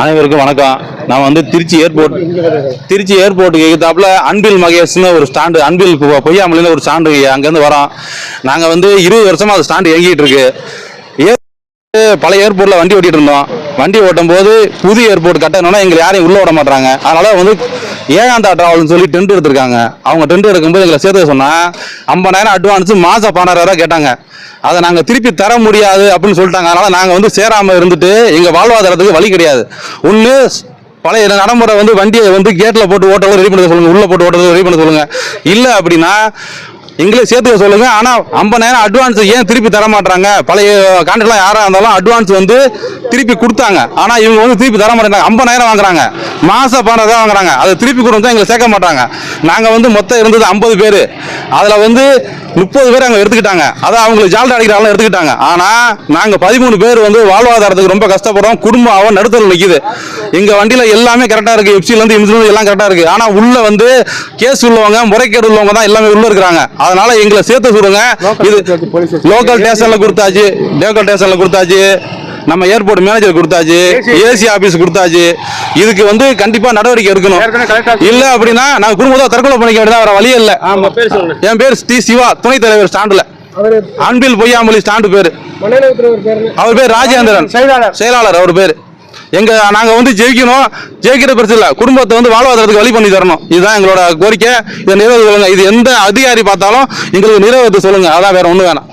அனைவருக்கும் வணக்கம். நான் வந்து திருச்சி ஏர்போர்ட்டுக்கு எதிர்த்தாப்புல அன்பில் மகேஷ்னு ஒரு ஸ்டாண்டு, அன்பில் பொய்யாமலின்னு ஒரு ஸ்டாண்டு, அங்கேருந்து வரோம். நாங்கள் வந்து 20 வருஷமா அந்த ஸ்டாண்டு இயங்கிட்டு இருக்கு. பழைய ஏர்போர்ட்டில் வண்டி ஓட்டிட்டு இருந்தோம். வண்டி ஓட்டும் போது புது ஏர்போர்ட் கட்டணும்னா எங்களை யாரையும் உள்ள விட மாட்டாங்க. அதனால வந்து ஏகாந்தா டிராவல்னு சொல்லி டென்ட் எடுத்திருக்காங்க. அவங்க டென்ட் எடுக்கும்போது எங்களை சேர்த்து சொன்னால் 50,000 அட்வான்ஸ், மாதம் 12,000 கேட்டாங்க. அதை நாங்கள் திருப்பி தர முடியாது அப்படின்னு சொல்லிட்டாங்க. அதனால் நாங்கள் வந்து சேராமல் இருந்துட்டு எங்கள் வாழ்வாதாரத்துக்கு வழி கிடையாது. ஒன்று பழைய நடைமுறை வந்து வண்டியை வந்து கேட்டில் போட்டு ஓட்டவும் ரெடி பண்ண சொல்லுங்கள், உள்ளே போட்டு ஓட்டுறது ரெடி பண்ண சொல்லுங்கள். இல்லை அப்படின்னா எங்களே சேர்த்துக்க சொல்லுங்க. ஆனால் 50,000 அட்வான்ஸ் ஏன் திருப்பி தர மாட்டாங்க? பழைய கான்ட்ராக்ட்லாம் யாராக இருந்தாலும் அட்வான்ஸ் வந்து திருப்பி கொடுத்தாங்க. ஆனால் இவங்க வந்து திருப்பி தர மாட்டாங்க. 50,000 வாங்குறாங்க, மாதம் 12,000 வாங்குறாங்க. அதை திருப்பி கொடுத்தா எங்களை சேர்க்க மாட்டாங்க. நாங்கள் வந்து மொத்தம் இருந்தது 50 பேர். அதில் வந்து 30 பேர் அங்கே எடுத்துக்கிட்டாங்க. அதை அவங்களுக்கு ஜால்ரா அடிக்கிறாங்க எடுத்துக்கிட்டாங்க. ஆனால் நாங்கள் 13 பேர் வந்து வாழ்வாதாரத்துக்கு ரொம்ப கஷ்டப்படுறோம். குடும்பம் நடுத்தல் நிற்கிது. எங்கள் வண்டியில் எல்லாமே கரெக்டாக இருக்குது. எஃப்சிலேருந்து இன்சூரன்ஸ் எல்லாம் கரெக்டாக இருக்குது. ஆனால் உள்ளே வந்து கேஸ் உள்ளவங்க, முறைகேடு உள்ளவங்க தான் எல்லாமே உள்ளே இருக்கிறாங்க. அதனால எங்களை சேர்த்து சொல்லுங்க. இது லோக்கல் ஸ்டேஷன்ல கொடுத்தாச்சு, நம்ம ஏர்போர்ட் மேனேஜர் கொடுத்தாச்சு, ஏசி ஆபீஸ் கொடுத்தாச்சு. இதுக்கு வந்து கண்டிப்பா நடவடிக்கை எடுக்கணும். இல்ல அப்படின்னா நாங்க குடும்பத்தோட தற்கொலை பண்ணிக்க வேண்டியதா, வேற வழியே இல்ல. என் பேர் டி சிவா, துணைத் தலைவர் ஸ்டாண்டுல. அன்பில் பொய்யாமொழி ஸ்டாண்டு பேரு. அவர் பேர் ராஜேந்திரன், செயலாளர் அவர் பேரு. நாங்க வந்து ஜெயிக்கிற பிரச்சனை இல்லை, குடும்பத்தை வந்து வாழ்வாதாரத்துக்கு வழி பண்ணி தரணும். இதுதான் எங்களோட கோரிக்கை. இதை நிறைவேற்ற சொல்லுங்க. இது எந்த அதிகாரி பார்த்தாலும் எங்களுக்கு நிறைவேற்ற சொல்லுங்க. அதான், வேற ஒண்ணு வேணாம்.